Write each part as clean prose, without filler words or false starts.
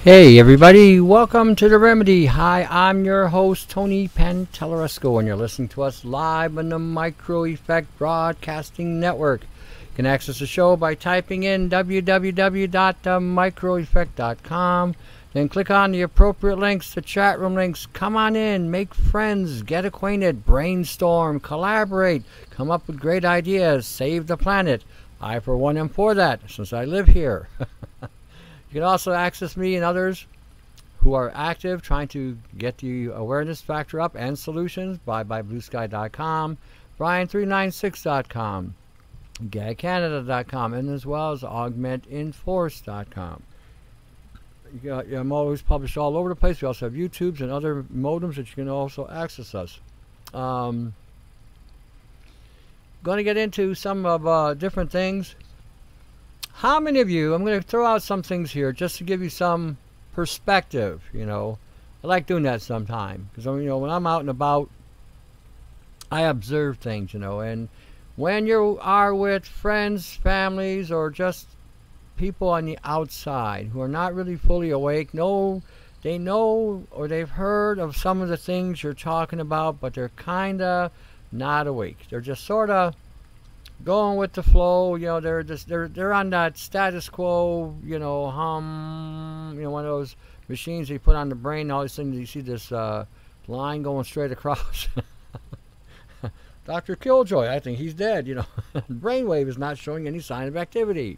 Hey everybody, welcome to The Remedy. Hi, I'm your host Tony Pantelleresco, and you're listening to us live on the Micro Effect Broadcasting Network. You can access the show by typing in www.themicroeffect.com. Then click on the appropriate links, the chat room links. Come on in, make friends, get acquainted, brainstorm, collaborate, come up with great ideas, save the planet. I, for one, am for that, since I live here. You can also access me and others who are active trying to get the awareness factor up and solutions by bluesky.com, brian396.com, gagcanada.com, and as well as augmentinforce.com. I'm always published all over the place. We also have YouTubes and other modems that you can also access us. Going to get into some of different things. How many of you, I'm going to throw out some things here just to give you some perspective, you know. I like doing that sometime because, you know, when I'm out and about, I observe things, you know. And when you are with friends, families, or just people on the outside who are not really fully awake, they know or they've heard of some of the things you're talking about, but they're kind of not awake. They're just sort of going with the flow, you know. They're on that status quo, you know, hum, you know, one of those machines you put on the brain. All of a sudden you see this line going straight across. Dr. Killjoy, I think he's dead, you know. Brainwave is not showing any sign of activity.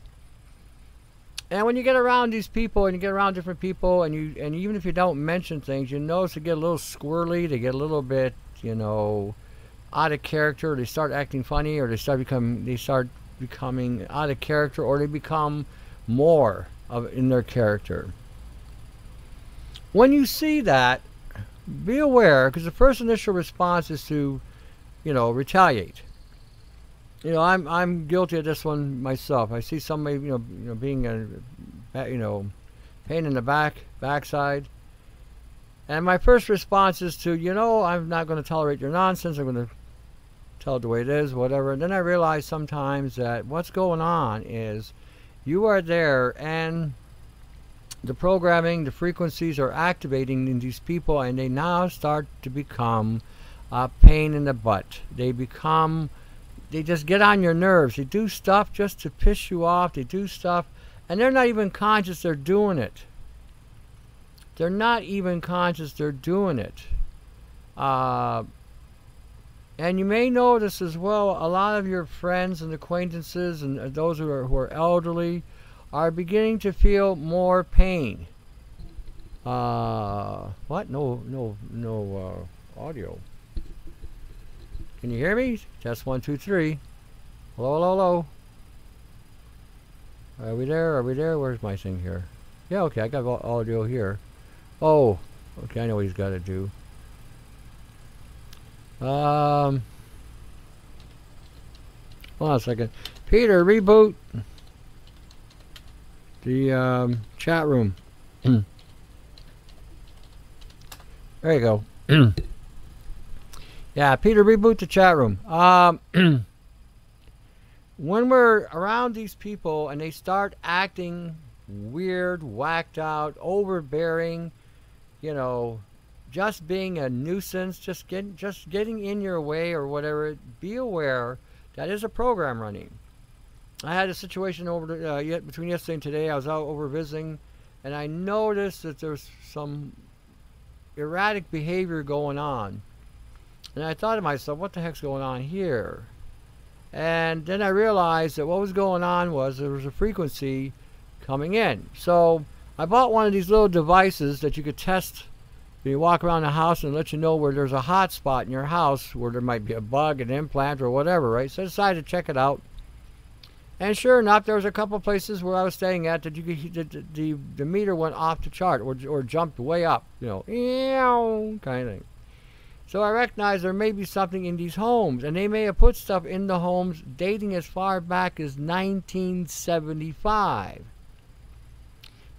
And when you get around these people and you get around different people, and even if you don't mention things, you notice they get a little squirrely, they get a little bit, you know, out of character. They start acting funny, or they start becoming out of character, or they become more in their character. When you see that, be aware, because the first initial response is to, you know, retaliate. You know, I'm guilty of this one myself. I see somebody, you know, being a, you know, pain in the backside, and my first response is to, you know, I'm not going to tolerate your nonsense. I'm going to tell it the way it is, whatever. And then I realize sometimes that what's going on is you are there, and the programming, the frequencies are activating in these people, and they now start to become a pain in the butt. They just get on your nerves. They do stuff just to piss you off. They do stuff, and they're not even conscious they're doing it. They're not even conscious they're doing it. And you may notice as well, a lot of your friends and acquaintances and those who are elderly are beginning to feel more pain. What? No audio. Can you hear me? Test 1, 2, 3. Hello, hello, hello. Are we there? Are we there? Where's my thing here? Yeah, okay, I got audio here. Oh, okay, I know what he's got to do. Hold on a second. Peter, reboot the chat room. There you go. Yeah, Peter, reboot the chat room. When we're around these people and they start acting weird, whacked out, overbearing, you know, just being a nuisance, just getting in your way or whatever, be aware that is a program running. I had a situation between yesterday and today. I was out over visiting, and I noticed that there's some erratic behavior going on. And I thought to myself, what the heck's going on here? And then I realized that what was going on was there was a frequency coming in. So I bought one of these little devices that you could test. You walk around the house and let you know where there's a hot spot in your house where there might be a bug, an implant, or whatever, right? So I decided to check it out. And sure enough, there was a couple places where I was staying at that you could, the meter went off the chart or jumped way up, you know, kind of thing. So I recognized there may be something in these homes, and they may have put stuff in the homes dating as far back as 1975.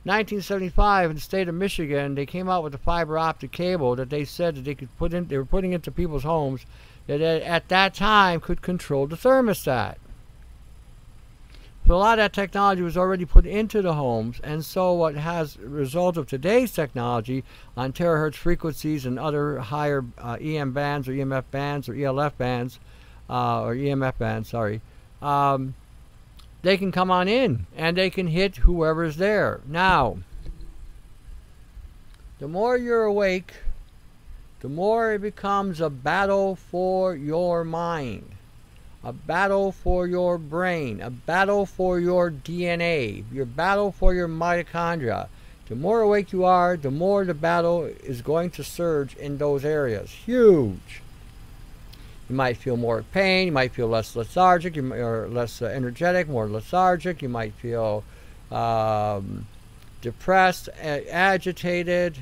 1975 in the state of Michigan, they came out with a fiber optic cable that they said that they could put in. They were putting into people's homes that at that time could control the thermostat. So a lot of that technology was already put into the homes, and so what has a result of today's technology on terahertz frequencies and other higher EM bands or EMF bands or ELF bands, or EMF bands, sorry, they can come on in and they can hit whoever's there. Now, the more you're awake, the more it becomes a battle for your mind. A battle for your brain, a battle for your DNA, your battle for your mitochondria. The more awake you are, the more the battle is going to surge in those areas. Huge. You might feel more pain, you might feel less lethargic, or less energetic, more lethargic. You might feel depressed, agitated,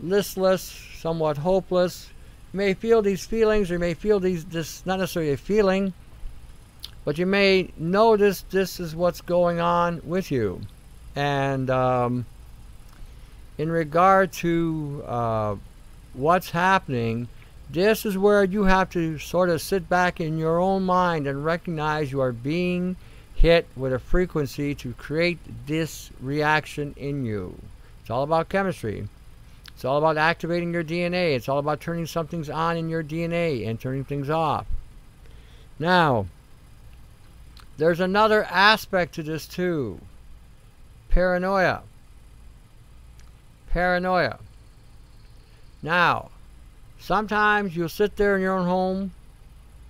listless, somewhat hopeless. You may feel these feelings, or you may feel this, not necessarily a feeling, but you may notice this is what's going on with you. And in regard to what's happening, this is where you have to sort of sit back in your own mind and recognize you are being hit with a frequency to create this reaction in you. It's all about chemistry. It's all about activating your DNA. It's all about turning some things on in your DNA and turning things off. Now, there's another aspect to this too. Paranoia. Paranoia. Now, sometimes you'll sit there in your own home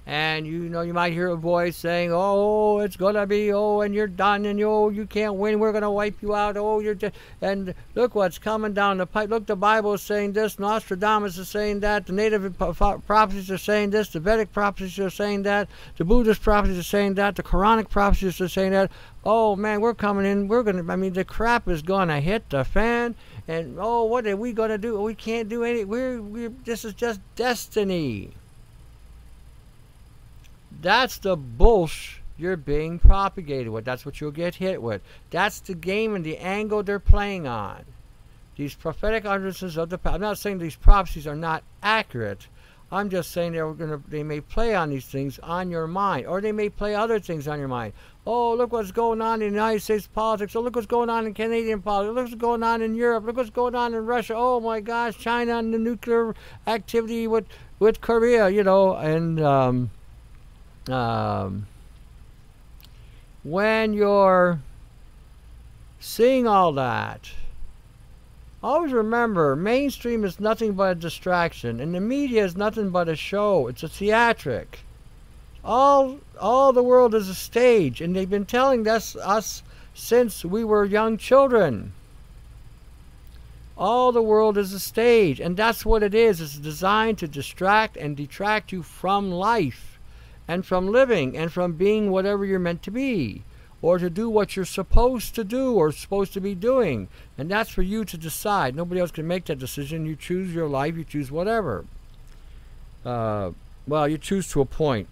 and you might hear a voice saying, oh, it's gonna be, oh, and you're done, and you can't win, we're gonna wipe you out, oh, you're and look what's coming down the pipe. Look, the Bible is saying this, Nostradamus is saying that, the native prophecies are saying this, the Vedic prophecies are saying that, the Buddhist prophecies are saying that, the Quranic prophecies are saying that. Oh man, we're coming in, the crap is gonna hit the fan, and oh, what are we gonna do? We can't do any, this is just destiny. That's the bullshit you're being propagated with. That's what you'll get hit with. That's the game and the angle they're playing on. These prophetic utterances of the past. I'm not saying these prophecies are not accurate. I'm just saying they may play on these things on your mind, or they may play other things on your mind. Oh, look what's going on in the United States politics. Oh, look what's going on in Canadian politics. Look what's going on in Europe. Look what's going on in Russia. Oh my gosh, China and the nuclear activity with Korea, and when you're seeing all that, always remember, mainstream is nothing but a distraction, and the media is nothing but a show. It's a theatric. All the world is a stage, and they've been telling us since we were young children. All the world is a stage, and that's what it is. It's designed to distract and detract you from life, and from living, and from being whatever you're meant to be, or to do what you're supposed to do or supposed to be doing. And that's for you to decide. Nobody else can make that decision. You choose your life, you choose whatever. Well, you choose to a point.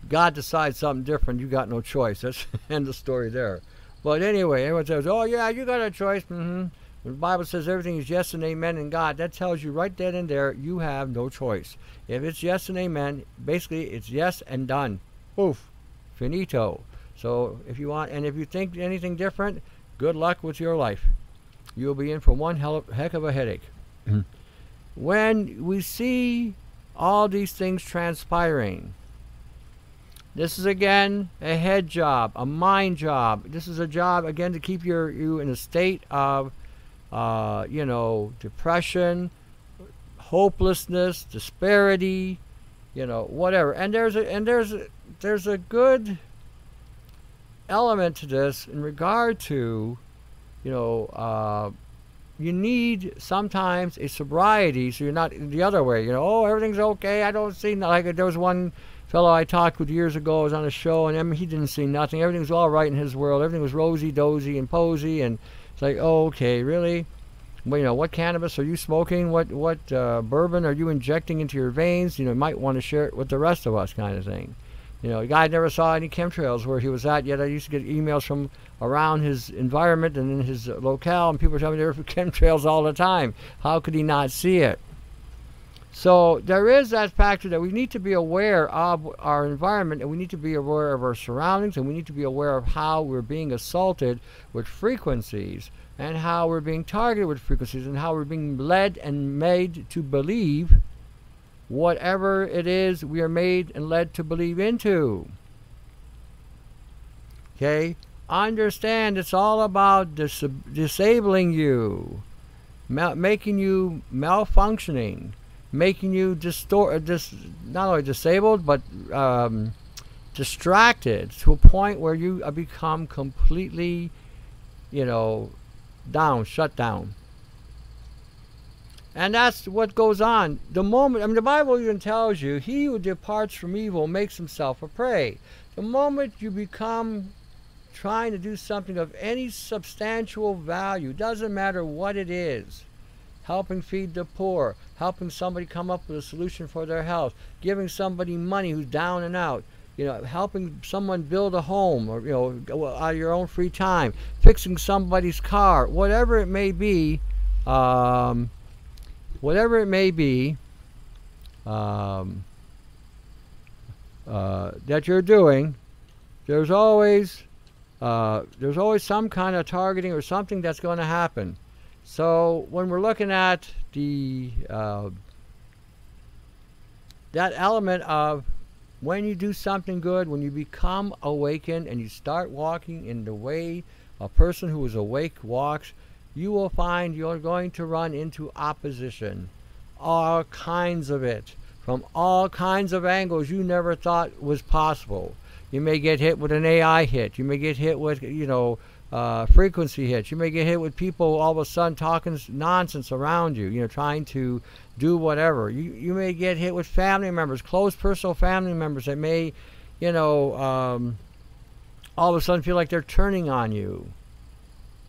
God decides something different, you got no choice. That's the end of the story there. But anyway, everyone says, oh yeah, you got a choice. When the Bible says everything is yes and amen in God, that tells you right then and there you have no choice. If it's yes and amen, basically it's yes and done. Poof. Finito. So if you want, and if you think anything different, good luck with your life. You'll be in for one heck of a headache. When we see all these things transpiring, this is again a head job, a mind job. This is a job again to keep you in a state of depression, hopelessness, disparity, whatever. And there's a good element to this in regard to, you need sometimes a sobriety, so you're not the other way. Oh, everything's okay. I don't see, like there was one fellow I talked with years ago. I was on a show, and he didn't see nothing. Everything was all right in his world. Everything was rosy-dozy and posy, and it's like, oh, okay, really? Well, what cannabis are you smoking? What bourbon are you injecting into your veins? You might want to share it with the rest of us, kind of thing. The guy never saw any chemtrails where he was at, yet I used to get emails from around his environment and in his locale, and people were telling me there were chemtrails all the time. How could he not see it? So there is that factor that we need to be aware of our environment, and we need to be aware of our surroundings, and we need to be aware of how we're being assaulted with frequencies, and how we're being targeted with frequencies, and how we're being led and made to believe whatever it is we are made and led to believe into. Okay? Understand it's all about disabling you, making you malfunctioning, making you not only disabled, but distracted to a point where you become completely, shut down. And that's what goes on. The moment, the Bible even tells you, he who departs from evil makes himself a prey. The moment you become trying to do something of any substantial value, doesn't matter what it is, helping feed the poor, helping somebody come up with a solution for their health, giving somebody money who's down and out, helping someone build a home, or out of your own free time, fixing somebody's car, whatever it may be, that you're doing, there's always some kind of targeting or something that's going to happen. So when we're looking at that element of when you do something good, when you become awakened and you start walking in the way a person who is awake walks, you will find you're going to run into opposition, all kinds of it, from all kinds of angles you never thought was possible. You may get hit with an AI hit. You may get hit with, frequency hits. You may get hit with people all of a sudden talking nonsense around you, trying to do whatever. You may get hit with family members, close personal family members that may, all of a sudden feel like they're turning on you.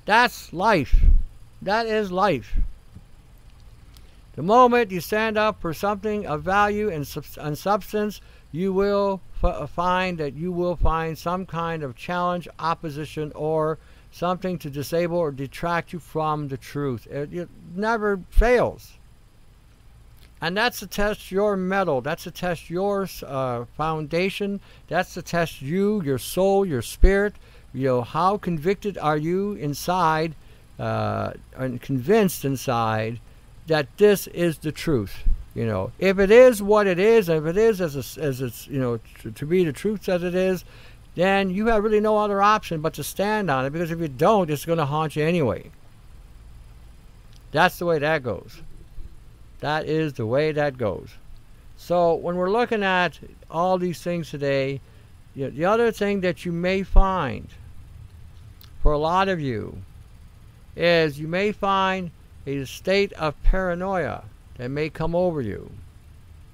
That's life. That is life. The moment you stand up for something of value and substance, you will find that you will find some kind of challenge, opposition, or something to disable or detract you from the truth. It never fails. And that's to test your mettle. That's to test your foundation. That's to test you, your soul, your spirit. How convicted are you inside and convinced inside that this is the truth. If it is what it is, and if it is as it's to be the truth as it is, then you have really no other option but to stand on it, because if you don't, it's going to haunt you anyway. That's the way that goes. That is the way that goes. So when we're looking at all these things today, the other thing that you may find for a lot of you is you may find a state of paranoia that may come over you.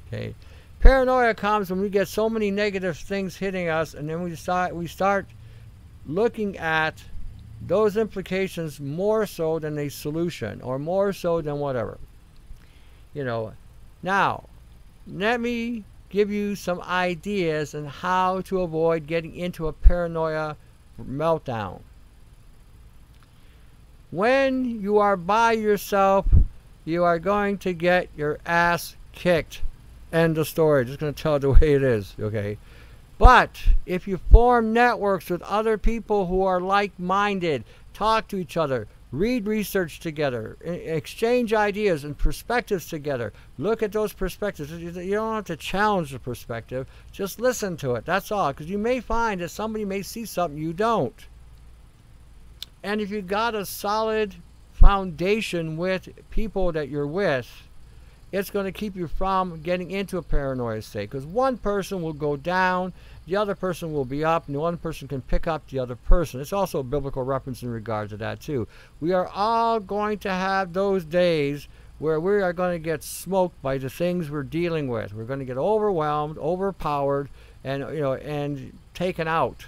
Okay, paranoia comes when we get so many negative things hitting us, and then we start looking at those implications more so than a solution, or more so than whatever. Now, let me give you some ideas on how to avoid getting into a paranoia meltdown. When you are by yourself, you are going to get your ass kicked. End of story. Just going to tell it the way it is, okay? But if you form networks with other people who are like-minded, talk to each other, read research together, exchange ideas and perspectives together, look at those perspectives. You don't have to challenge the perspective. Just listen to it. That's all. Because you may find that somebody may see something you don't. And if you got a solid foundation with people that you're with, it's going to keep you from getting into a paranoia state, because one person will go down, the other person will be up, and the one person can pick up the other person. It's also a biblical reference in regard to that too. We are all going to have those days where we are going to get smoked by the things we're dealing with. We're going to get overwhelmed, overpowered, and taken out.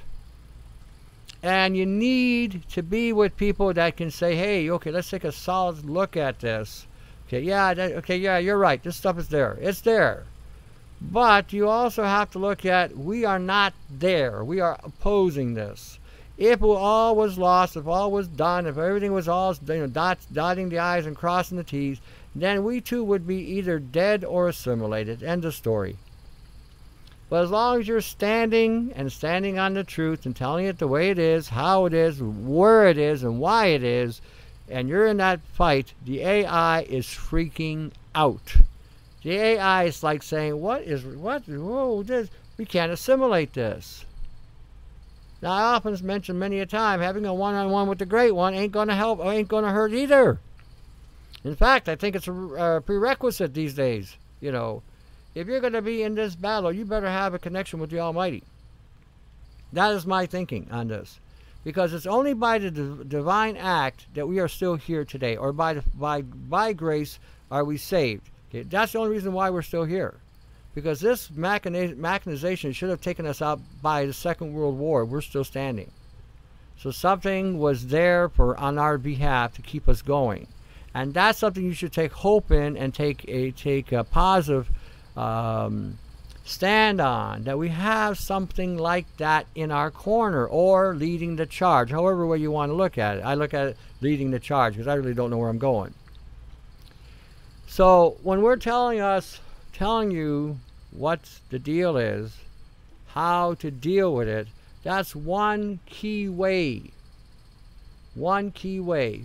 And you need to be with people that can say, hey, okay, let's take a solid look at this. Okay, yeah, you're right. This stuff is there. It's there. But you also have to look at, we are not there. We are opposing this. If all was lost, if all was done, if everything was all dotting the I's and crossing the T's, then we too would be either dead or assimilated. End of story. But as long as you're standing on the truth and telling it the way it is, how it is, where it is, and why it is, and you're in that fight, the AI is freaking out. The AI is like saying, whoa, we can't assimilate this. Now, I often mention many a time, having a one-on-one with the Great One ain't going to help, or ain't going to hurt either. In fact, I think it's a prerequisite these days. You know, if you're going to be in this battle, you better have a connection with the Almighty. That is my thinking on this. Because it's only by the divine act that we are still here today, or by grace are we saved. Okay? That's the only reason why we're still here. Because this mechanization should have taken us out by the Second World War. We're still standing. So something was there on our behalf to keep us going. And that's something you should take hope in and take a positive stand on. That we have something like that in our corner, or leading the charge. However way you want to look at it. I look at it leading the charge because I really don't know where I'm going. So when we're telling you what the deal is, how to deal with it, that's one key way. One key way.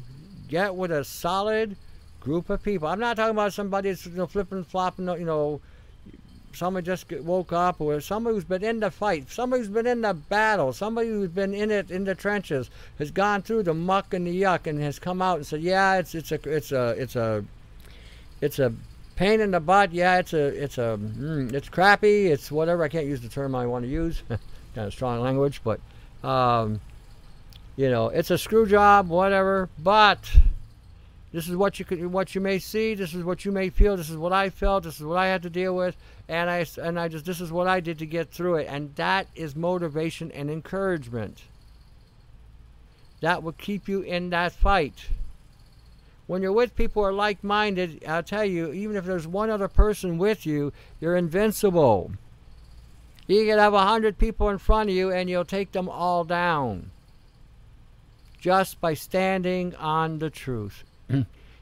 Get with a solid group of people. I'm not talking about somebody that's flipping, flopping, somebody just woke up, or somebody who's been in the fight, somebody who's been in the battle, somebody who's been in it in the trenches, has gone through the muck and the yuck, and has come out and said, yeah, it's a pain in the butt. Yeah, it's crappy. It's whatever. I can't use the term I want to use. Kind of strong language, but it's a screw job, whatever. But this is what you may see. This is what you may feel. This is what I felt. This is what I had to deal with, and this is what I did to get through it. And that is motivation and encouragement. That will keep you in that fight. When you're with people who are like-minded, I'll tell you, even if there's one other person with you, you're invincible. You can have 100 people in front of you and you'll take them all down. Just by standing on the truth.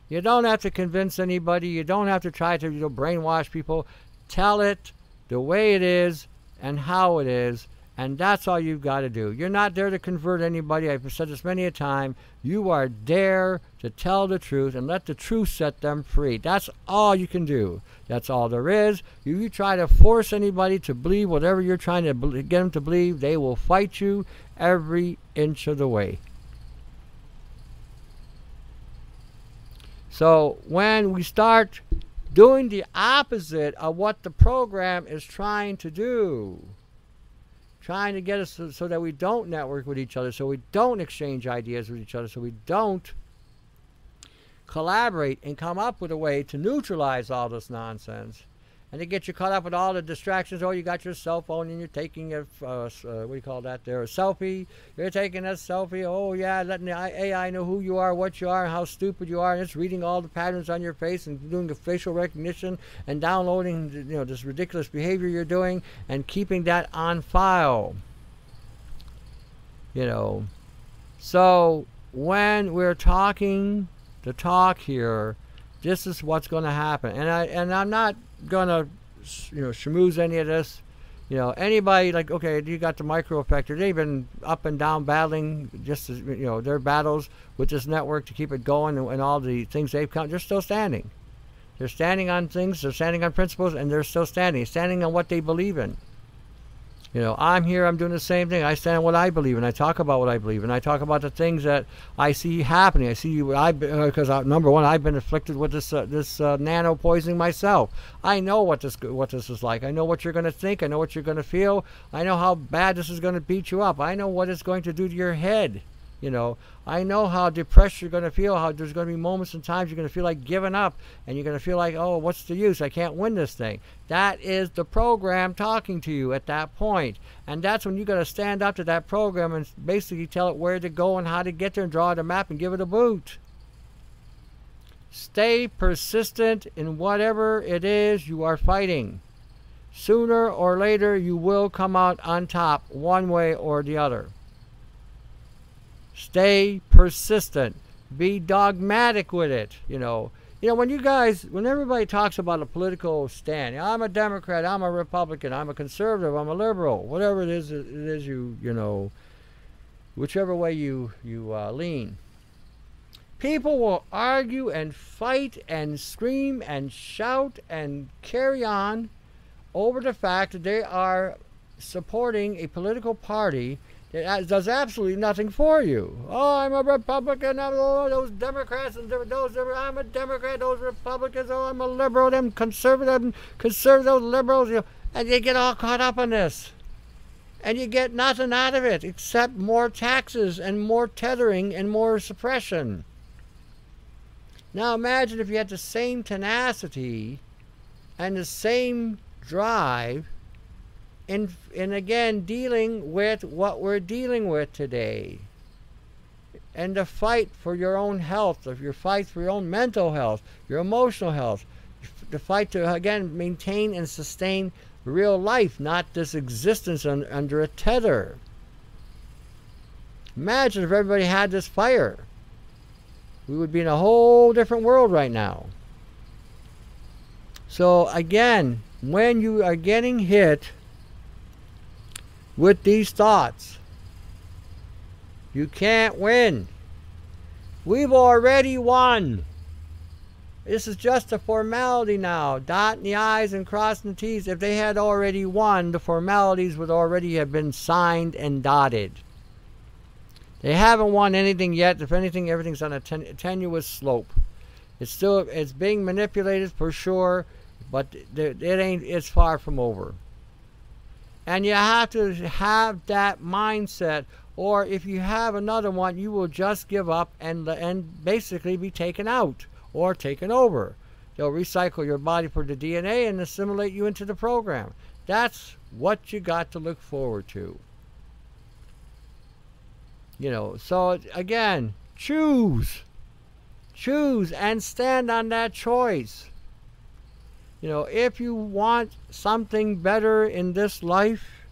You don't have to convince anybody. You don't have to try to brainwash people. Tell it the way it is and how it is. And that's all you've got to do. You're not there to convert anybody. I've said this many a time. You are there to tell the truth and let the truth set them free. That's all you can do. That's all there is. You try to force anybody to believe whatever you're trying to get them to believe, they will fight you every inch of the way. So when we start doing the opposite of what the program is trying to do, trying to get us so that we don't network with each other, so we don't exchange ideas with each other, so we don't collaborate and come up with a way to neutralize all this nonsense, and to get you caught up with all the distractions. Oh, you got your cell phone and you're taking a, what do you call that there, a selfie. You're taking a selfie. Oh, yeah, letting the AI know who you are, what you are, and how stupid you are, and it's reading all the patterns on your face and doing the facial recognition and downloading, this ridiculous behavior you're doing and keeping that on file. So when we're talking the talk here, this is what's going to happen. And I'm not going to, schmooze any of this. Anybody like, okay, you got the micro effector. They've been up and down battling just as, their battles with this network to keep it going, and all the things they've come. They're still standing. They're standing on things. They're standing on principles, and they're still standing on what they believe in. I'm here, I'm doing the same thing. I stand on what I believe in. I talk about what I believe in. I talk about the things that I see happening. I see because number one, I've been afflicted with this nano poisoning myself. I know what this is like. I know what you're going to think. I know what you're going to feel. I know how bad this is going to beat you up. I know what it's going to do to your head. I know how depressed you're going to feel, how there's going to be moments and times you're going to feel like giving up, and you're going to feel like, oh, what's the use? I can't win this thing. That is the program talking to you at that point. And that's when you got to stand up to that program and basically tell it where to go and how to get there, and draw it a map and give it a boot. Stay persistent in whatever it is you are fighting. Sooner or later, you will come out on top one way or the other. Stay persistent. Be dogmatic with it. You know, when everybody talks about a political stand, I'm a Democrat, I'm a Republican, I'm a conservative, I'm a liberal, whatever it is you know, whichever way you lean. People will argue and fight and scream and shout and carry on over the fact that they are supporting a political party that does absolutely nothing for you. Oh, I'm a Republican, those Democrats and those, I'm a Democrat, those Republicans, oh, I'm a liberal, them conservative, those liberals, you know, and you get all caught up in this. And you get nothing out of it except more taxes and more tethering and more suppression. Now imagine if you had the same tenacity and the same drive in again dealing with what we're dealing with today. And the fight for your own health, your fight for your own mental health, your emotional health, the fight to again maintain and sustain real life, not this existence under a tether. Imagine if everybody had this fire. We would be in a whole different world right now. So again, when you are getting hit with these thoughts, you can't win. We've already won. This is just a formality now. Dotting the I's and crossing the T's. If they had already won, the formalities would already have been signed and dotted. They haven't won anything yet. If anything, everything's on a tenuous slope. It's being manipulated for sure, but it's far from over. And you have to have that mindset, or if you have another one, you will just give up and basically be taken out or taken over. They'll recycle your body for the DNA and assimilate you into the program. That's what you got to look forward to. You know, so again, choose and stand on that choice. You know, if you want something better in this life,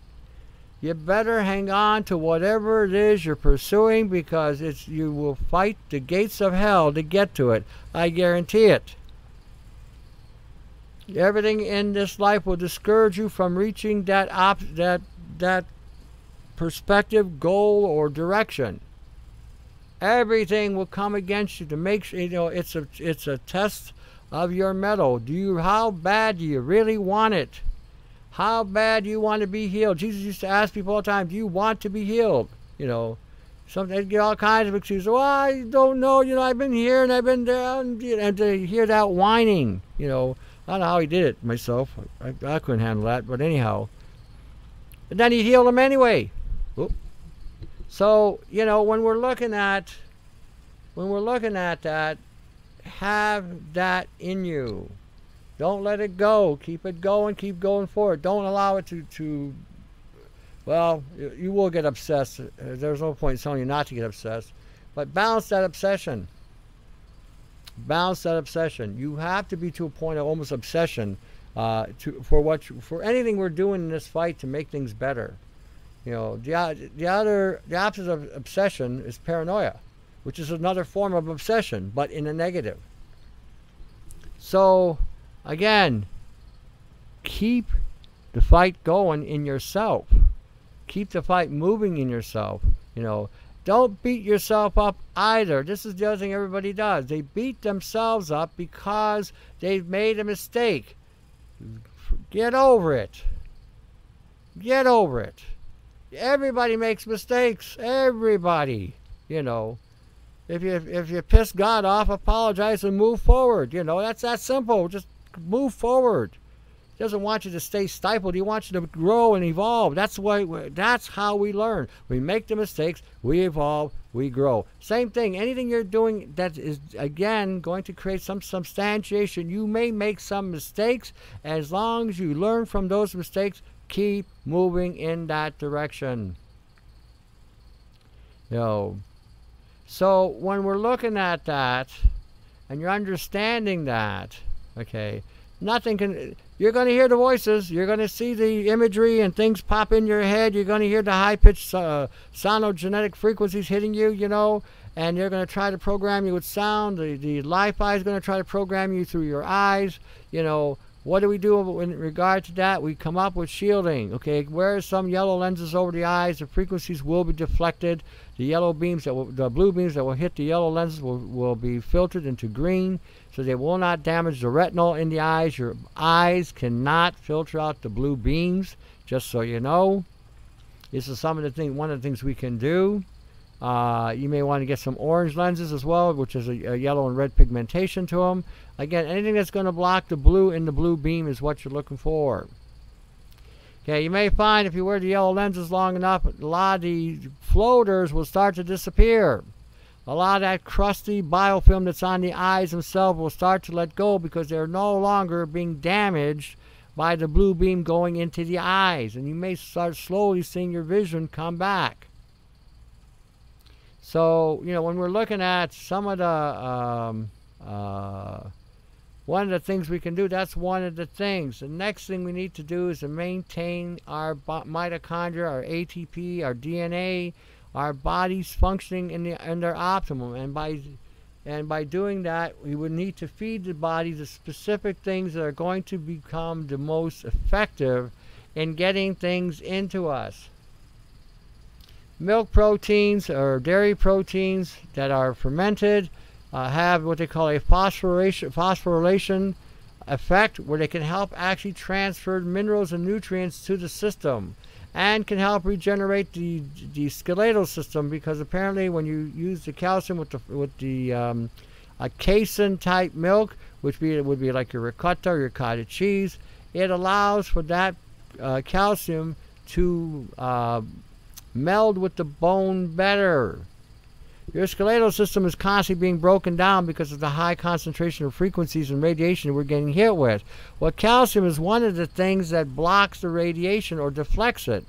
you better hang on to whatever it is you're pursuing, because you will fight the gates of hell to get to it. I guarantee it. Everything in this life will discourage you from reaching that perspective, goal, or direction. Everything will come against you to make sure, you know, it's a test of your mettle. How bad do you really want it? How bad do you want to be healed? Jesus used to ask people all the time, do you want to be healed? You know, they get all kinds of excuses. Well, I don't know, you know, I've been here and I've been there, and to hear that whining, you know. I don't know how he did it myself. I couldn't handle that, but anyhow. And then he healed them anyway. Oop. So, you know, when we're looking at that, have that in you. Don't let it go. Keep it going. Keep going forward. Don't allow it to well, you will get obsessed. There's no point in telling you not to get obsessed. But balance that obsession. Balance that obsession. You have to be to a point of almost obsession for anything we're doing in this fight to make things better. You know, the opposite of obsession is paranoia, which is another form of obsession, but in a negative. So, again, keep the fight going in yourself. Keep the fight moving in yourself. You know, don't beat yourself up either. This is the other thing everybody does. They beat themselves up because they've made a mistake. Get over it. Get over it. Everybody makes mistakes. Everybody. You know. If you piss God off, apologize and move forward. You know, that's that simple. Just move forward. He doesn't want you to stay stifled. He wants you to grow and evolve. That's how we learn. We make the mistakes, we evolve, we grow. Same thing. Anything you're doing that is, again, going to create some substantiation. You may make some mistakes. As long as you learn from those mistakes, keep moving in that direction. You know. So when we're looking at that, and you're understanding that, okay, you're going to hear the voices, you're going to see the imagery and things pop in your head, you're going to hear the high-pitched sonogenetic frequencies hitting you, you know, and they're going to try to program you with sound. The Li-Fi is going to try to program you through your eyes. You know, what do we do in regard to that? We come up with shielding. Okay, where some yellow lenses over the eyes, the frequencies will be deflected. The yellow beams the blue beams that will hit the yellow lenses will be filtered into green, so they will not damage the retinal in the eyes. Your eyes cannot filter out the blue beams, just so you know. This is one of the things we can do. You may want to get some orange lenses as well, which is a yellow and red pigmentation to them. Again, anything that's going to block the blue in the blue beam is what you're looking for. Okay, you may find if you wear the yellow lenses long enough, a lot of the floaters will start to disappear. A lot of that crusty biofilm that's on the eyes themselves will start to let go because they're no longer being damaged by the blue beam going into the eyes. And you may start slowly seeing your vision come back. So, you know, when we're looking at some of the, one of the things we can do, that's one of the things. The next thing we need to do is to maintain our mitochondria, our ATP, our DNA, our bodies functioning in their optimum. And by doing that, we would need to feed the body the specific things that are going to become the most effective in getting things into us. Milk proteins or dairy proteins that are fermented have what they call a phosphorylation effect, where they can help actually transfer minerals and nutrients to the system, and can help regenerate the skeletal system, because apparently when you use the calcium with the casein type milk, which would be like your ricotta or your cottage cheese, it allows for that calcium to meld with the bone better. Your skeletal system is constantly being broken down because of the high concentration of frequencies and radiation we're getting hit with. Well, calcium is one of the things that blocks the radiation or deflects it.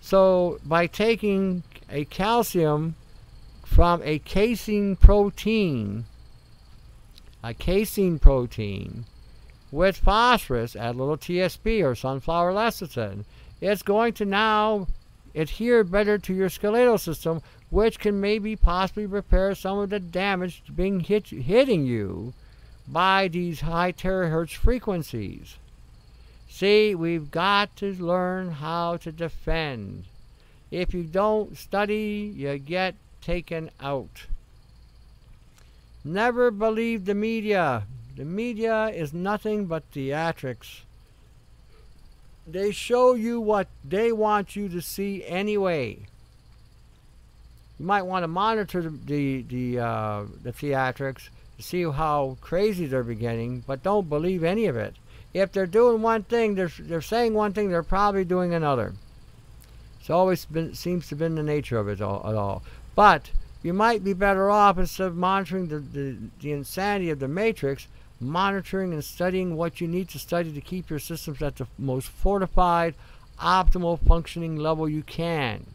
So by taking a calcium from a casein protein with phosphorus, add a little TSP or sunflower lecithin, it's going to now adhere better to your skeletal system, which can maybe possibly repair some of the damage being hitting you by these high terahertz frequencies. See, we've got to learn how to defend. If you don't study, you get taken out. Never believe the media. The media is nothing but theatrics. They show you what they want you to see anyway. You might want to monitor the theatrics to see how crazy they're beginning, but don't believe any of it. If they're doing one thing, they're saying one thing, they're probably doing another. It's always seems to have been the nature of it all. But you might be better off, instead of monitoring the insanity of the matrix, monitoring and studying what you need to study to keep your systems at the most fortified, optimal functioning level you can.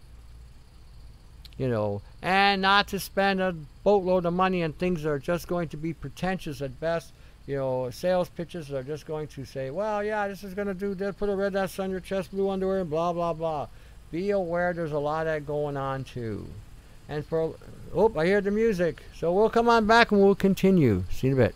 You know, and not to spend a boatload of money on things that are just going to be pretentious at best. You know, sales pitches that are just going to say, well, yeah, this is going to do this, put a red S on your chest, blue underwear, and blah, blah, blah. Be aware there's a lot of that going on, too. And I hear the music. So we'll come on back and we'll continue. See you in a bit.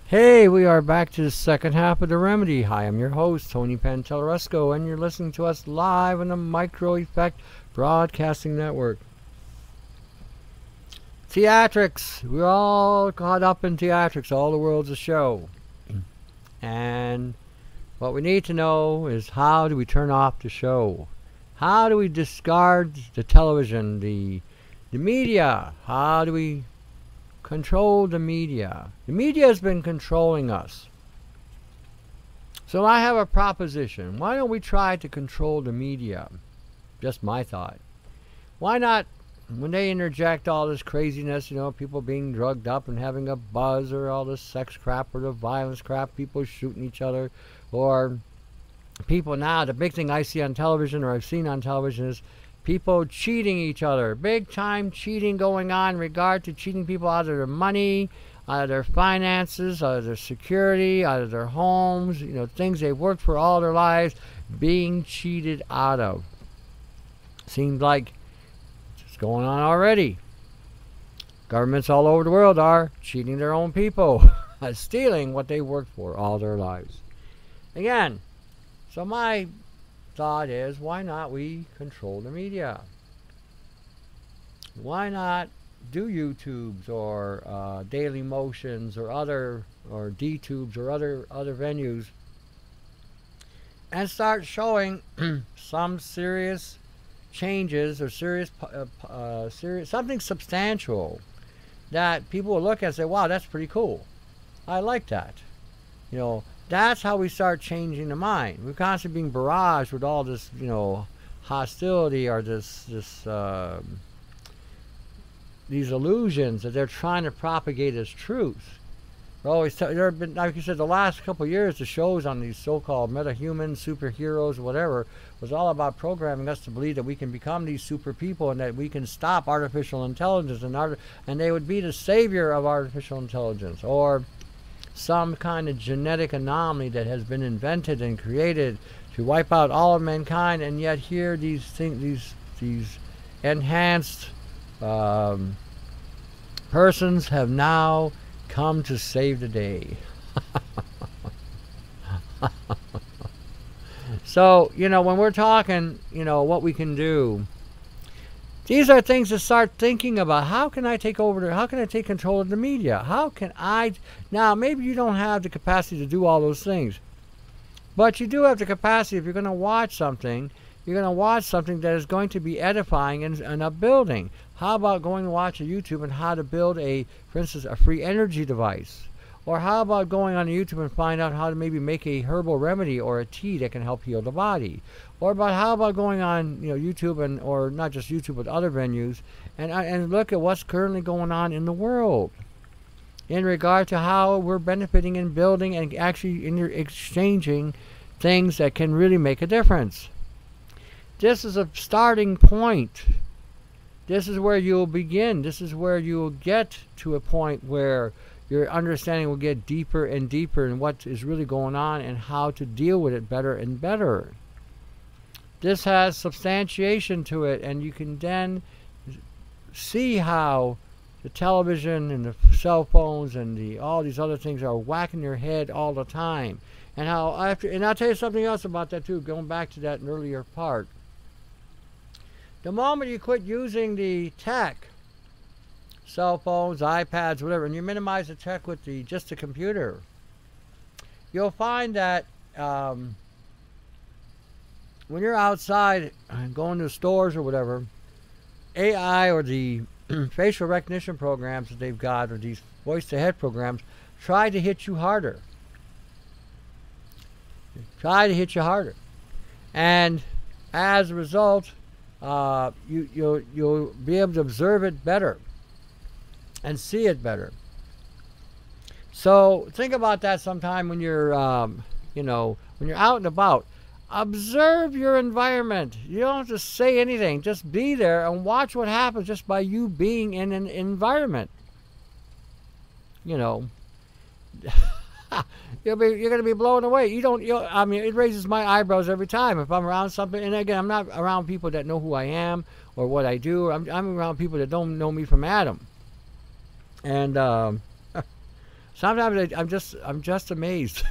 Hey, we are back to the second half of The Remedy. Hi, I'm your host, Tony Pantelleresco, and you're listening to us live on the Micro Effect Broadcasting Network. Theatrics. We're all caught up in theatrics. All the world's a show. And what we need to know is, how do we turn off the show? How do we discard the television, the media? How do we control the media? The media has been controlling us. So I have a proposition. Why don't we try to control the media? Just my thought. Why not, when they interject all this craziness, you know, people being drugged up and having a buzz, or all this sex crap or the violence crap, people shooting each other, or people now, the big thing I see on television, or I've seen on television, is people cheating each other. Big time cheating going on in regard to cheating people out of their money, out of their finances, out of their security, out of their homes, you know, things they've worked for all their lives, being cheated out of. Seems like it's going on already. Governments all over the world are cheating their own people, stealing what they worked for all their lives. Again, so my thought is, why not we control the media? Why not do YouTubes or Daily Motions or other, or DTubes or other venues, and start showing some serious changes, or serious something substantial that people will look at and say, wow, that's pretty cool. I like that. You know, that's how we start changing the mind. We're constantly being barraged with all this, you know, hostility, or these illusions that they're trying to propagate as truth. There have been, like you said, the last couple of years, the shows on these so-called metahumans, superheroes, whatever, was all about programming us to believe that we can become these super people, and that we can stop artificial intelligence, and they would be the savior of artificial intelligence, or some kind of genetic anomaly that has been invented and created to wipe out all of mankind. And yet here, these enhanced persons have now come to save the day. So, you know, when we're talking, you know, what we can do, these are things to start thinking about. How can I take over? How can I take control of the media? How can I? Now, maybe you don't have the capacity to do all those things, but you do have the capacity. If you're going to watch something, you're going to watch something that is going to be edifying and upbuilding. How about going to watch a YouTube on how to build for instance, a free energy device? Or how about going on YouTube and find out how to maybe make a herbal remedy or a tea that can help heal the body? Or how about going on, you know, YouTube, or not just YouTube, but other venues, and look at what's currently going on in the world in regard to how we're benefiting and building and actually exchanging things that can really make a difference. This is a starting point. This is where you'll begin. This is where you'll get to a point where your understanding will get deeper and deeper in what is really going on and how to deal with it better and better. This has substantiation to it, and you can then see how the television and the cell phones and all these other things are whacking your head all the time. And how and I'll tell you something else about that too, going back to that earlier part. The moment you quit using the tech, cell phones, iPads, whatever, and you minimize the tech with just the computer, you'll find that when you're outside and going to stores or whatever, AI or the facial recognition programs that they've got, or these voice-to-head programs, try to hit you harder. Try to hit you harder. And as a result, you'll be able to observe it better and see it better. So think about that sometime when you're, you know, when you're out and about. Observe your environment. You don't have to say anything. Just be there and watch what happens just by you being in an environment. You know, you're going to be blown away. I mean, it raises my eyebrows every time if I'm around something. And again, I'm not around people that know who I am or what I do. I'm around people that don't know me from Adam. And sometimes I'm just amazed.